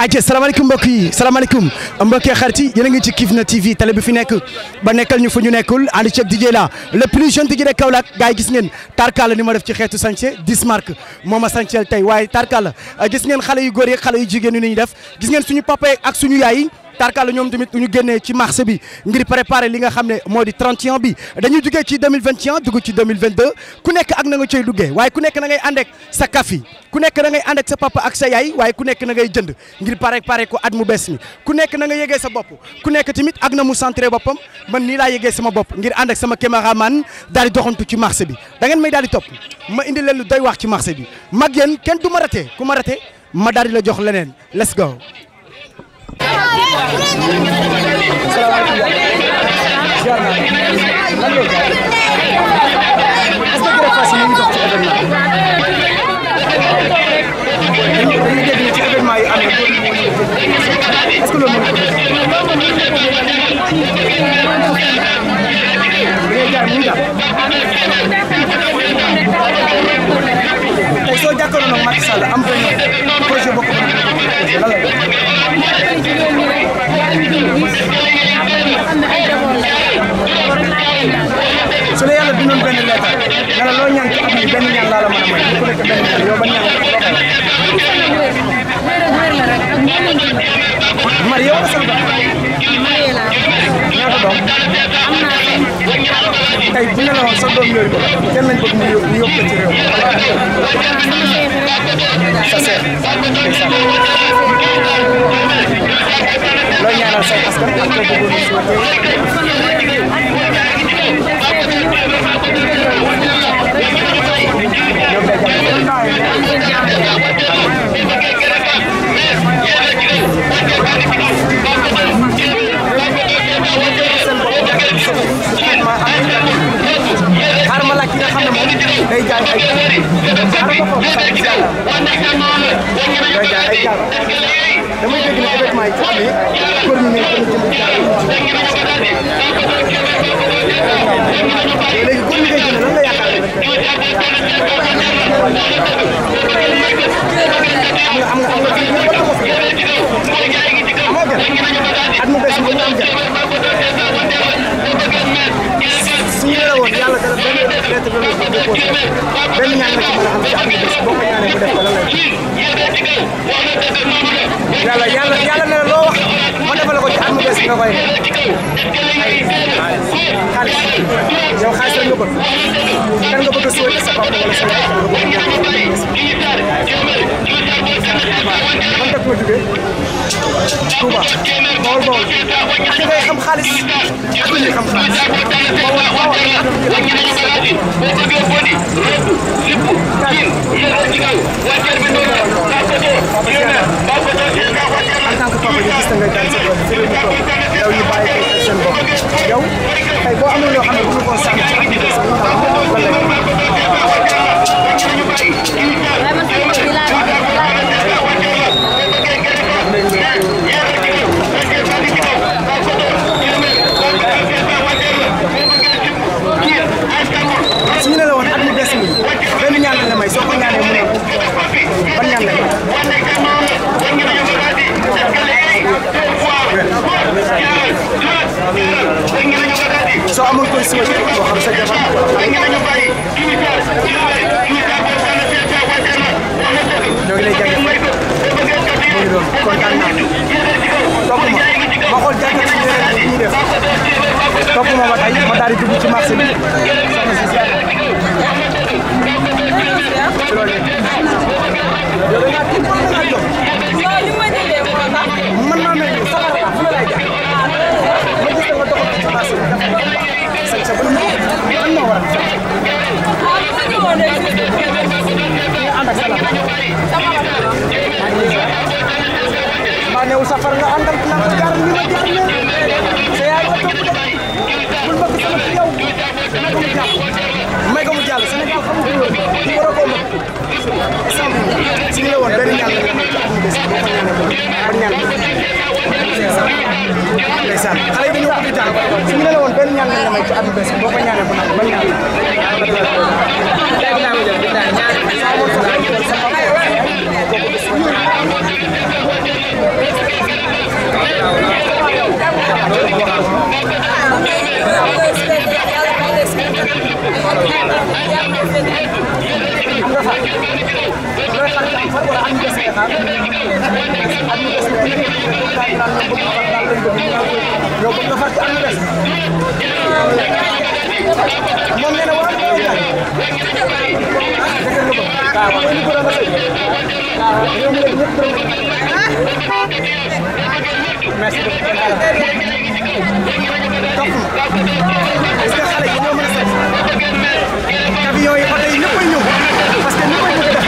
ayca salaamaaleykum mbokk yi salaamaaleykum mbokki xarit yi yéen a ngi ci Kifne TV télé bi fi nekk ba nekkal ñu fu ñu nekkul ànd ci DJ la le plus jeune DJ de Kaolack gars yi gis ngeen tarkala ni ma def ci xeetu sànce 10 marques moo ma sànceel tey waaye tarkala gis ngeen xale yu góor yi xale yu jigéen ñi ñuy def gis ngeen suñu papa ak suñu yaay yi tarkala ñoom tamit ñu génnee ci marché bi ngir préparer li nga xam ne moo di 31 bi dañuy jugee ci 2021 dugg ci 2022 ku nekk ak na nga cay duggee waaye ku nekk na ngay ànd ak sa kafi ku nekk na ngay ànd ak sa papa ak sa yaay waaye ku nekk na ngay jënd ngir pare ko at mu bees mi ku nekk na nga yegee sa bopp ku nekk tamit ak na mu centré boppam man nii laa yegee sama bopp ngir ànd ak sama caméraman daal di doxantu ci marché bi da ngeen may daal di topp ma indi leen lu doy wax ci marché bi mag yéen kenn du ma raté ku ma raté ma daal di la jox leneen let's go. soo jàkkaarloo nag Macky Sall am projet bokk su la yàlla bindoon benn leetar ne la loo ñaan ci at mi benn ñaan laa la mën a may ku nekk benn ñaan yow ban ñaan Marie yow la sama ñaata doom tey bu ñu la woon sa doom yooyu kenn lañ bëgg ñu yóbbu ko ci réew sa seet looy ñaanal say askan ak ko bëggoon si xaaral ma laaj ki nga xam ne moom day jaay ay damay dégg ne événement yi ci amee góor ñi ne dama jënd léegi góor ñi ngay jënd lan la yaakaar am nga amoo gën at mu bees nga ñu am gën suñu la woon yàlla dara benn lettre de déposé benn ñaan la ci mën a am ci at mu bees boo ko ñaanee mu def ko lan lay yàlla ne la loo wax ma defal ko ci at mu bees nga koy xaalis yow xaalis la nga bëgg kan nga bëgg a suwee sa papa wala sa yaay man dëkk ma jógee Touba Bawol Bawol ki ngay xam xaalis ak li xam xaalis en tant que papa ñu gis na ngay daan sa doom fi ñu toog yow ñu bàyyi ko seen bopp yow tey boo amee loo xam ne bu ñu ko sànni ci activité sa suñu ne la woon at mu bees mi benn ñaan lañ la may soo ko ñaanee mu ne ban ñaan lañ soo amoon koy suba ci boo xam sa jabar ñoo ngi lay jàngal mu ngi doon kontaan naa topp ma xool jàngal ci yeneen yi ñuy def topp ma ba tey ma daal di dugg ci marché bi man maa mel ni saxar la fu la lay jaay ma gis nga doxal ci marché bi sañ sa bëri man moo war a ànd ak salaam maa neew safar nga àndal naa ko jaar ni ma jaar ne sa yaay nga topp de bul bëgg sama ci yow may ko mu jàll Sénégal xamul ko woon ci war a ko mag si ñu la woon benn ñaan la nga ci am des boo ko ñaanee ko ban ñaan ndeysaan xale yi dañoo bëgg jàng si ñu la woon benn ñaan la nga may ci am des boo ko ñaanee ko ban ñaan nga fa looy xaar am fa wala am des nga xaar am des nga yow bëgg nga far ci am des moom nee na waa yow daal dëgg nga ko waaw ñu ko doon la sëy waaw yow mu ñëpp merci beaucoup topp ma est-ce que xale yi ñoo mën a seet camion yi oto yi ñëpp a ñëw parce que ñëpp a bëgg a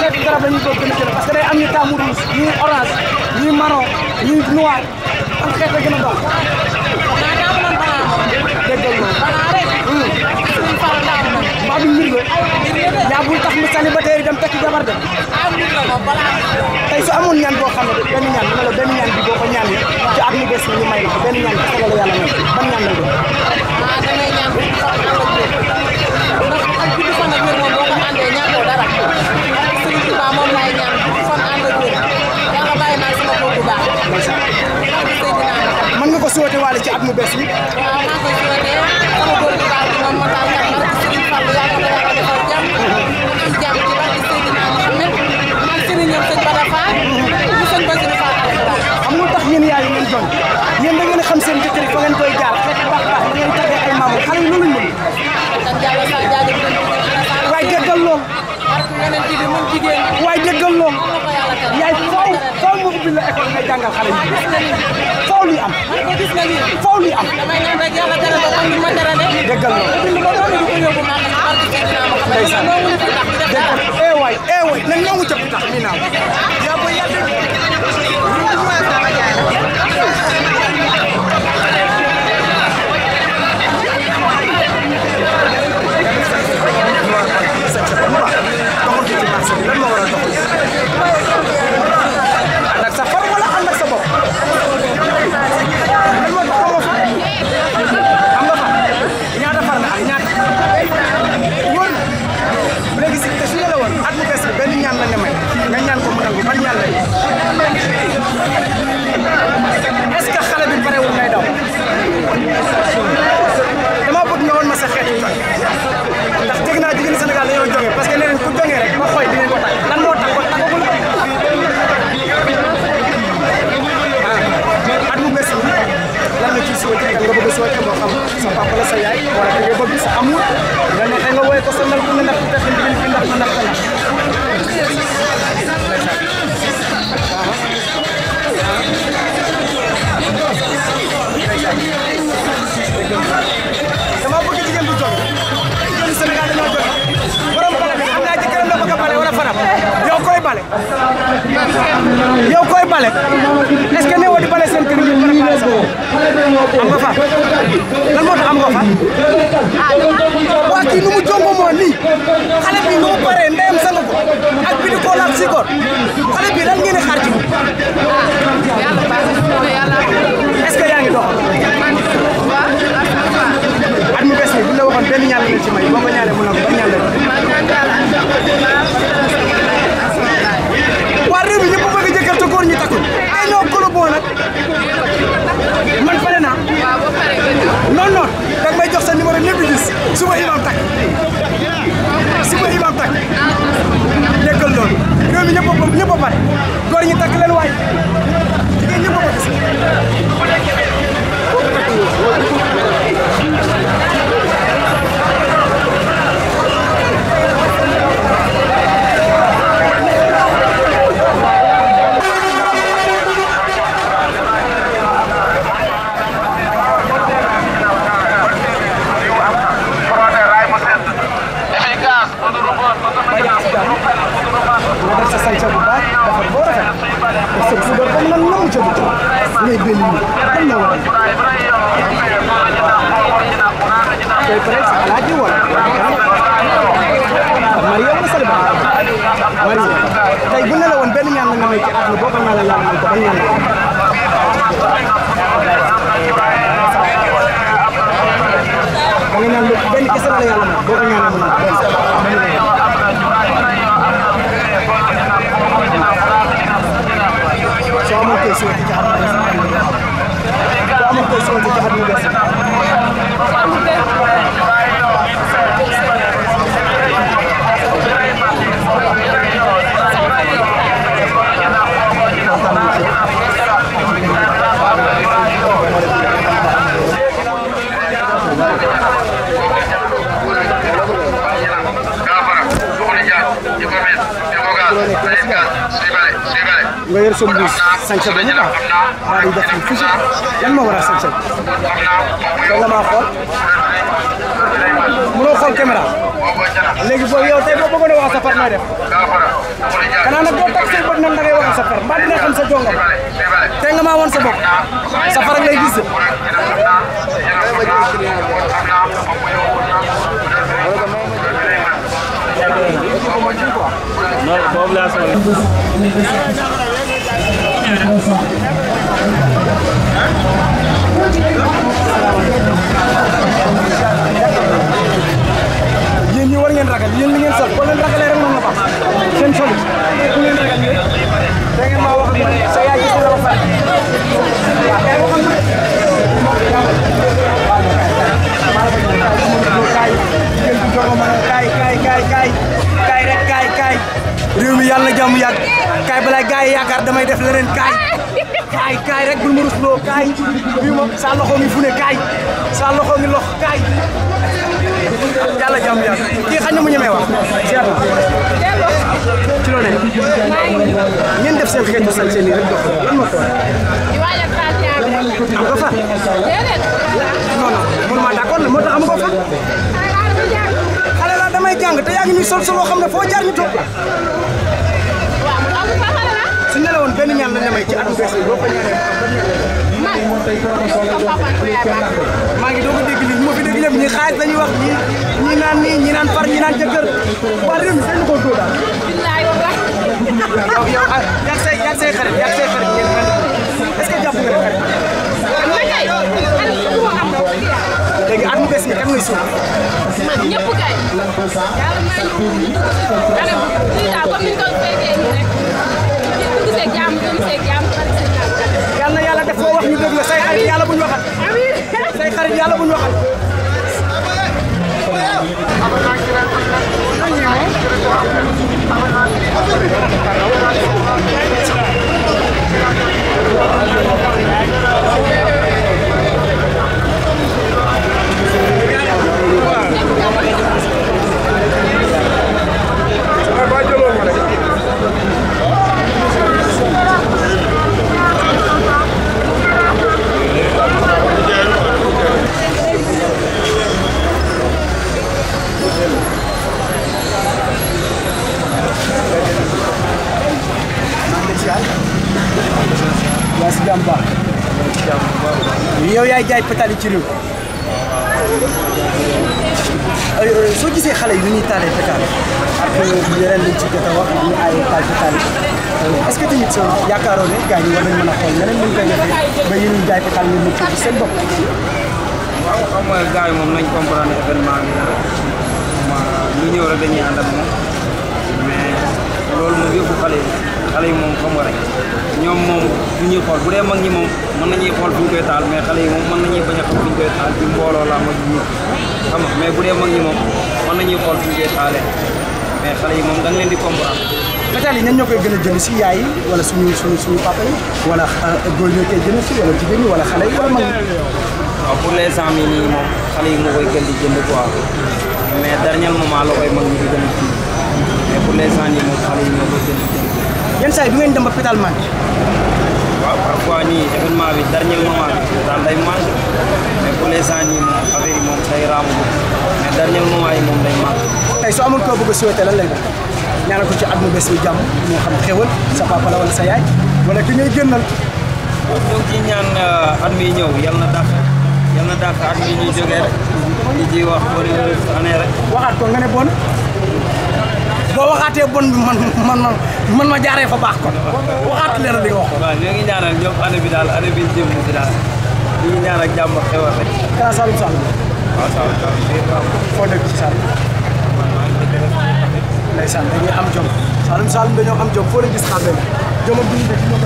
parce que day am ñu taamu rouge ñii orange ñii marron ñii noir am xeet la gën a doon. déggal ma. maa ngi mbir la. yaa bul tax mu célibataire yi dem tekki jabar dem. tey su amoon ñaan boo xam ne benn ñaan dina la benn ñaan bi boo ko ñaanee ci at mi des na ñu may la ko benn ñaan bi la yàlla may ban ñaan la doon. damay ñaan bu fa ànd ak wér ndax ak guddi fan ak wér moom boo ko àndee ñaanoo dara Sëriñ Tuuba moom laay ñaan bu fan ànd ak wér yàlla bàyyi naa sama bopp bu baax. mën nga ko souhaité waale ci at mu bees yi. waaw maa ngi koy souhaité sama góor bu baax bi moom moo taal kat barke Sëriñ Fallu yàlla na yàlla defal jàmm am jàmm ci barke Seydina Muhammad man sëriñam sëñ Bada Fall ñu sëñ Basiru Fall alxuraan. xam nga tax yéen yaay yi ngeen doon yéen da ngeen a xam seen jëkkër yi fa ngeen koy jaar fekk baax baax da ngeen tàggee ay maamu xale yi loolu lañ mën. kan jàll sa jaajëf dañ ko waaye déggal lool. barke yeneen ci bi moom jigéen waaye déggal lool. yaay faaw mu ubbi la école ngay jàngal xale yi. faaw luy am. faaw luy am. damay ñaan rek yàlla tere ba xam ni ma tere de. déggal lool. bind ba doon di ko yóbbu maa ngi barke Seydina Muhammad. ndeysaan déggal waay nañ ñoo ngi jot tax mi naaw. yaa booy yàlla ànd ak sa far wala ànd ak sa bopp lan moo tax amoo far am nga far ñaata far la am ñaata wóor na léegi si te su la woon at mu bees bi benn ñaan la ne may nga ñaan ko mu nangu ban ñaan la est-ce que xale bi parewul ngay daw dama bëgg nga woon ma sa xeetu toj ndax dégg naa jigéen Sénégal dañoo jógee parce que nee nañ ku jógee rek ba xooy di ngeen ko tàgg lan moo tax ko tàggagul at mu bees bi lan la ciy souhaité kan nga bëgg a souhaité moo xam sa papa la sa yaay wala ki nga bëgg sa amour nga neexee nga woowee ko sa ndal ku ne ndax ndax ndax ndax dama bëgg jigéen bu jóg jigéen Sénégal dañoo jóg borom bale bi xam naa jëkkëram la bëgg a bale wala faram yow koy bale yow koy bale est-ce que néew di bale seen kër yi préparé sa am nga fa lan moo tax am nga fa waa kii nu mu jongo moo nii xale bi nu mu paree ndeyam sang ko ak bi di ko laal si góor xale bi lan ngeen di xaar ci yàlla baax na yàlla est-ce que yaa ngi doxal at mu bees bi bu la waxoon benn ñaan la ci may boo ko ñaanee mu nangu ban ñaan la waa réew mi ñëpp bëgg jëkkër te góor ñi takkul ay ñoo kolo boo nag man pare naa non non dag may jox sa numéro ñëpp gis suba imam takk suba imam takk déggal loolu réew mi ñëpp a pare góor ñi takk leen waay jigéen ñëpp a ko gis ngay benn nii kan la war koy pare alaaji wala Maria wala Salba Maria tey bu ne la woon benn ñaan la nga may ci àdduna boo ko ñaanal yàlla may ko ban ñaan da nga ñaan benn kese la yàlla may boo ko ñaanal mën soo amoon koy soo ci àdduna soo amoon koy soo ci àdduna nga yor sa mbuus sañse ba mu baax daal di def fusi lan moo war a sañse la maa xool mënoo xool caméra léegi boo yow tey boo bëggoon a wax safar nooy def xanaa nag boo tax say bët nan da ngay wax safar mbaa dina xam sa jongam tey nga maa woon sa bopp safar ak lay gis non boobu laa soxla. yéen ñi war ngeen ragal yéen li ngeen sol boo leen ragalee rek moom la baax seen sol ku leen ragal ngeen da ngeen maa wax ak man sa yaay gis na la ba pare waaw kay waxal na kaay rek kaay réew mi yàlla na jàmm yàgg kaay balaa gars yi yaakaar damay def leneen kaay rek bul ma rusloo kaay bii moom sa loxo mi fu ne kaay sa loxo mi lox kaay yàlla jàmm yàgg kii xañ na mu ñemee wax seet ci loo ne ngeen def seen xeetu sañ seen yi rek dox lan moo toll am nga fa non mënuma d'accord moo tax am nga fa xale la damay jàng te yaa ngi ñuy sol loo xam ne foo jaar ñu toog su ne la woon benn ñaan lañ la may ci at bu bees boo ko ñaanee maa ngi doog a dégg lii moo fi dégg ñëpp ñi xaalis la ñuy wax ñi naan nii ñi naan far ñi naan jëkkër waa réew mi dañu ko dóor daal yow yaa say xarit ngeen est-ce que jàpp nga ne léegi at mu bees mi kan ngay suuf ñëpp kay yàlla may ñu ane lii daal comme ni ñu ko fekkee nii rek dugg seeg jàmm yal na yàlla def foo wax ñu dégg la say xarit yàlla bu ñu waxal say xarit yàlla bu ñu waxal yaa si jàmm baax yow yaay jaay pétali ci réew soo gisee xale yi nu ñuy taalee pétali ak yeneen liñ ci jot a wax ñu ay taal pétali est-ce que tamit yaakaaroo ne gars yi war nañ mën a xool neneen ñu koy defee ba yéen ñu jaay pétali ñu mën ci seen bopp waaw xam nga gars yi moom nañ comprendre événement bi ñu ñëw rek dañuy ànd ak moom mais loolu moom yëpp xale yi moom xam nga rek ñoom moom du ñuy xool bu dee mag ñi moom mën nañuy xool fi ñu koy taal mais xale yi moom mën nañuy bañ a xam fi ñu koy taal ci mbooloo la mag ñi xam nga mais bu dee mag ñi moom mën nañuy xool fi ñu koy taalee mais xale yi moom da nga leen di comprendre. pétali yi ñan ñoo koy gën a jënd si yaay yi wala suñu papa yi wala góor ñoo koy jënd si wala jigéen ñi wala xale yi wala mag ñi. waaw pour l'instant mii nii moom xale yi moo koy gën di jënd quoi mais dernier moment la koy mag ñi di gën a kii mais pour l'instant nii moom xale yi moo koy gën di jënd. yenn saa yi du ngeen dem ba pétale manqué. waaw parfois nii événement bi dernier moment bi daal day manqué mais pour l'instant nii moom affaire yi moom day raamu mais dernier moment yi moom day manqué. tey soo amoon koo bëgg a souhaité lan lay def ñaanal ko ci at mu bees bi jàmm moo xam xéwal sa papa la wala sa yaay wala ki ngay génnal ñu ngi ciy ñaan at mi ñëw yal na dàq at mi ñuy jógee rek di ci wax bëri année rek. waxaat ko nga ne bon boo waxaatee bon bi man ma jaaree fa baax kon waxaat leen li nga wax. waaw ñoo ngi ñaanal ñoom année bi daal année bi jëm si daal ñu ngi ñaan ak jàmm ak xewal rek. Kana Saloum Saloum. waaw Saloum foo dëkk ci Saloum. ndeysaan dañuy am jom Saloum Saloum dañoo am jom foo leen gis xàmmee jom ak duñu def ñoom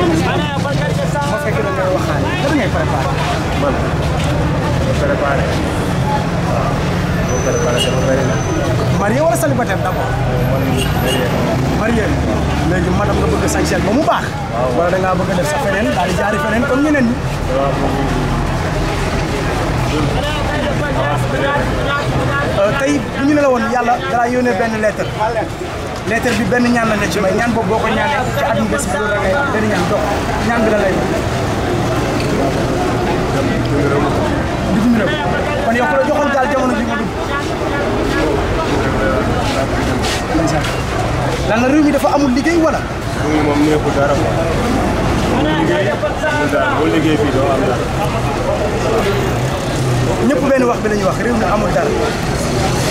ma fekk na ngay waxaale lan ngay préparé. man préparé sama bëri na. marié wala célibataire d'abord. marié léegi madame nga bëgg a sañseel ba mu baax. wala da ngaa bëgg a def sa feneen daal di jaari feneen comme ñeneen ñi. tey bu ñu ne la woon yàlla dara yónnee benn lettre bi benn ñaan la ne ci may ñaan boobu boo ko ñaanee ci at mi des ba loolu rek benn ñaan dox ñaan bi la lay dox. bitim réew kon yow ku la joxoon gaal jamono ji nga dugg. lan la réew mi dafa amul liggéey wala. réew mi moom nekkul dara quoi. amul liggéey amul dara boo liggéey fii doo am dara. ñëpp benn wax bi la ñuy wax réew mi amul dara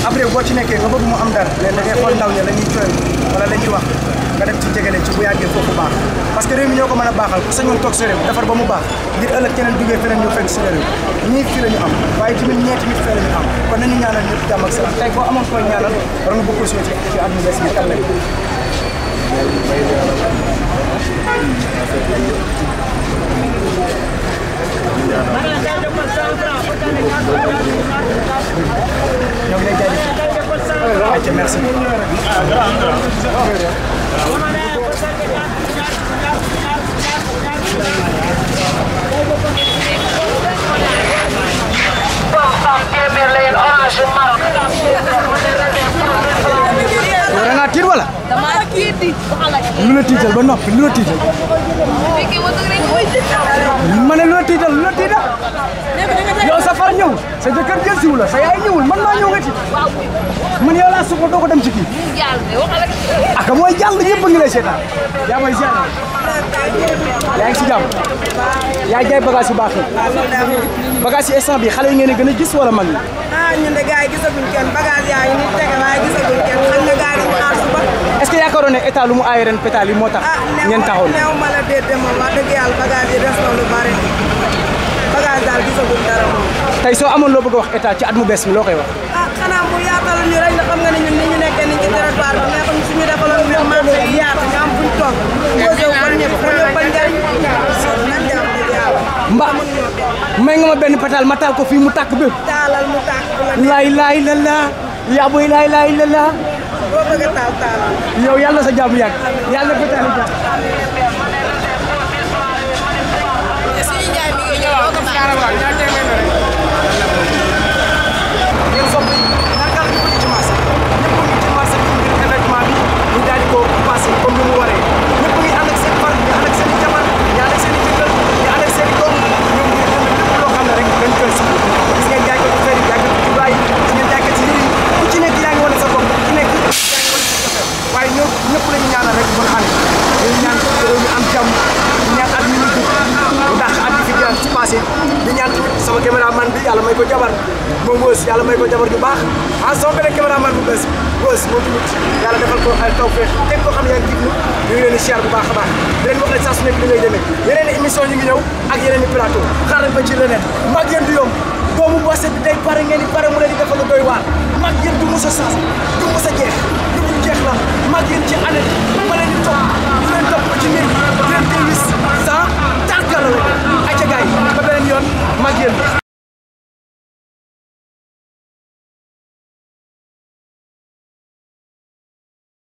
après boo ci nekkee nga bëgg mu am dara léegi da ngay xool ndaw ña la ñuy cooy wala la ñuy wax nga dem ci jegele ci bu yàggee foofu baax parce que réew mi ñoo ko mën a baaxal ku sañoon toog sa réew defar ba mu baax ngir ëllëg keneen duggee feneen ñu fekk si réew ñii fii la ñu am waaye tamit ñee tamit fee la ñu am kon nañu ñaanal ñëpp jàmm ak salaam tey boo amoon koy ñaanal war nga bokk ci at mi bees bi kan lañ ñoo ngi lay jaajëfal. merci. da ngaa tiit wala. damaa tiit di. lu la tiital ba noppi lu la tiital. ma ne lu la tiital lu la tiital. yow sa far ñëw sa jëkkër jël si wu la sa yaay ñëwul man maa ñëw nga ci. man yow laa suko doo ko dem ci kii. ak mooy jàll ñëpp a ngi lay seetaan. yaa may ziar. yaa ngi si jàmm. yaa jaay bagage yu baax yi. bagage yi instant bi xale yi ngeen a gën a gis wala mag yi. ah ñun de gars yi gisaguñ kenn bagage yaa ngi nii tege waaye gisaguñ kenn xam nga gars yi dañu xaar suba. est-ce que yaakaaroon ne état lu mu aay ren pétale yi moo tax. ngeen taxaw ah néew ma la déedéet moom wax dëgg yàlla bagage yi des na lu bari bagage daal gisaguñ dara moom. tey soo amoon loo bëgg a wax état ci at mu bees mi loo koy wax. ah xanaa mu yaatal ñu rek nga xam nga ne ñun ni ñu nekkee nii ci territoire bi nekkul suñu defaloon ñu marché yi yaatu ñu am fuñ toog posé wu ba ñëpp ba ñëpp ba njëriñ nañ jàpp dëgg yàlla. may nga ma benn pétale ma taal ko fii mu tàkk bépp. taalal mu tàkk bu la laay laay la laa yaa booy laay laay la laa. boo bëgg a taal taalal. yow yàlla sa jàmm yàgg yàlla pétale yi jàpp. yéen soxna yi nargal ñu ci marché ñëpp ñu ci marché bi ngir événement bi ñu daal di ko passé comme ni mu waree ñëpp ngi ànd ak seen far ñu ànd ak seen i jabar ñu ànd ak seen i jëkkër ñu ànd ak seen i doom ñoom ngir jënd lépp loo xam ne rek dañ koy si gis ngeen jaay ko ci fer yi jaay ko ci jublaay gis ngeen jaay ko ci yëri ku ci nekk yaa ngi wane sa bopp ku ci nekk yaa ngi wane sa bopp waaye ñoom ñëpp la ñu ñaanal rek bon année ñu ñaan réew mi am jàmm ñu ñaan at mi ñu dugg bu dàq at yi fi jaar ci passé di ñaan tamit sama caméraman bi yàlla may ko jabar moom Weuz yàlla may ko jabar ju baax ah sama beneen caméraman bu bees Weuz moom tamit yàlla defal ko ay tawfeex teg koo xam ne yaa ngi jig ñu ngi leen di siyaar bu baax a baax di leen wax ne saa su nekk li ngay demee yeneen i émission yi ngi ñëw ak yeneen i plateau xaaral ba ci leneen mag yéen du yomb doomu boose bi day pare ngeen di pare mu leen di defal lu doy waar mag yéen du mos a sens